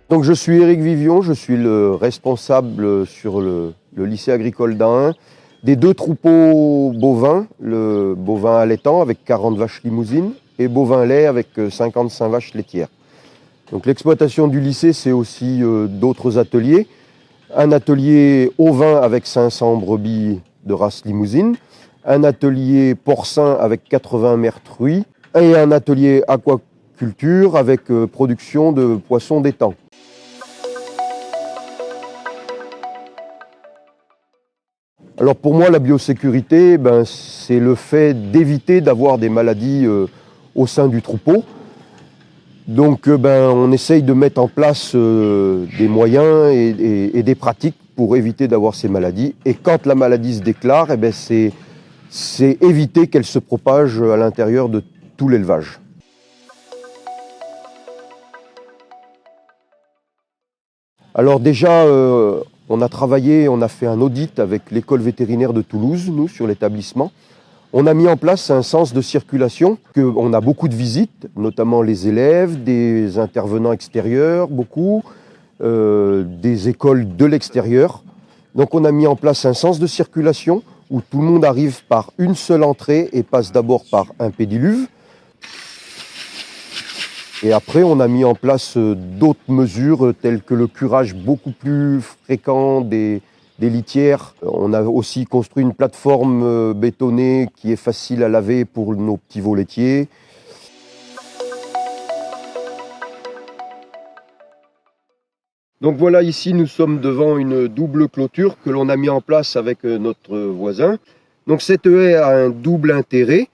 Donc je suis Éric Vivion, je suis le responsable sur le lycée agricole d'Ain des 2 troupeaux bovins, le bovin allaitant avec 40 vaches limousines et bovin lait avec 55 vaches laitières. Donc l'exploitation du lycée, c'est aussi d'autres ateliers. Un atelier ovin avec 500 brebis de race limousine, un atelier porcin avec 80 mères truies et un atelier aquaculture avec production de poissons d'étang. Alors pour moi, la biosécurité, c'est le fait d'éviter d'avoir des maladies au sein du troupeau. Donc on essaye de mettre en place des moyens et des pratiques pour éviter d'avoir ces maladies. Et quand la maladie se déclare, c'est éviter qu'elle se propage à l'intérieur de tout l'élevage. Alors déjà, on a fait un audit avec l'école vétérinaire de Toulouse, nous, sur l'établissement. On a mis en place un sens de circulation, on a beaucoup de visites, notamment les élèves, des intervenants extérieurs, beaucoup, des écoles de l'extérieur. Donc on a mis en place un sens de circulation où tout le monde arrive par une seule entrée et passe d'abord par un pédiluve. Et après, on a mis en place d'autres mesures telles que le curage beaucoup plus fréquent des litières. On a aussi construit une plateforme bétonnée qui est facile à laver pour nos petits veaux laitiers. Donc voilà, ici nous sommes devant une double clôture que l'on a mis en place avec notre voisin. Donc cette haie a un double intérêt.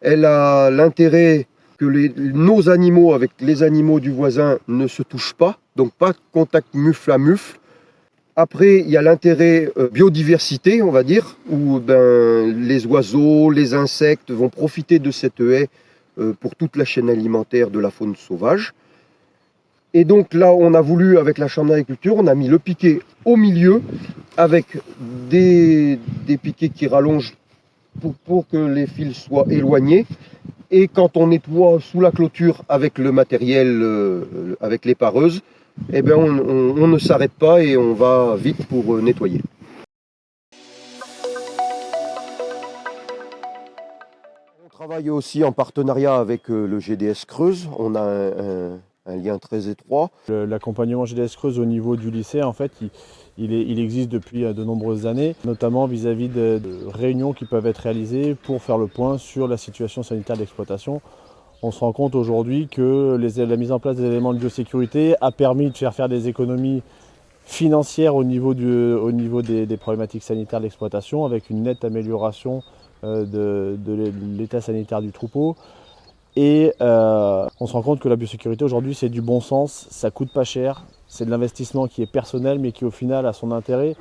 Elle a l'intérêt que nos animaux avec les animaux du voisin ne se touchent pas, donc pas de contact mufle à mufle. Après, il y a l'intérêt biodiversité, on va dire, où les oiseaux, les insectes vont profiter de cette haie pour toute la chaîne alimentaire de la faune sauvage. Et donc là, on a voulu, avec la Chambre d'agriculture, on a mis le piquet au milieu avec des piquets qui rallongent pour que les fils soient éloignés. Et quand on nettoie sous la clôture avec le matériel, avec les pareuses, on ne s'arrête pas et on va vite pour nettoyer. On travaille aussi en partenariat avec le GDS Creuse. On a un lien très étroit. L'accompagnement GDS Creuse au niveau du lycée, en fait, il existe depuis de nombreuses années, notamment vis-à-vis de réunions qui peuvent être réalisées pour faire le point sur la situation sanitaire de l'exploitation. On se rend compte aujourd'hui que la mise en place des éléments de biosécurité a permis de faire des économies financières au niveau des problématiques sanitaires de l'exploitation, avec une nette amélioration de l'état sanitaire du troupeau. Et on se rend compte que la biosécurité aujourd'hui, c'est du bon sens, ça coûte pas cher, c'est de l'investissement qui est personnel mais qui au final a son intérêt.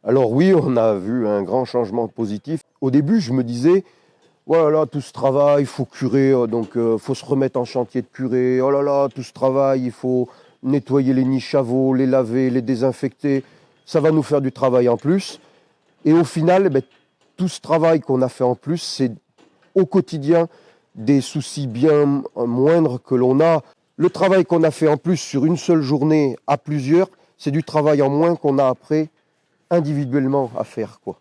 Alors oui, on a vu un grand changement positif. Au début, je me disais, voilà, tout ce travail, il faut curer, donc faut se remettre en chantier de curé. Oh là là, tout ce travail, il faut nettoyer les nids chavots, les laver, les désinfecter. Ça va nous faire du travail en plus. Et au final, tout ce travail qu'on a fait en plus, c'est au quotidien des soucis bien moindres que l'on a. Le travail qu'on a fait en plus sur une seule journée à plusieurs, c'est du travail en moins qu'on a après individuellement à faire, quoi.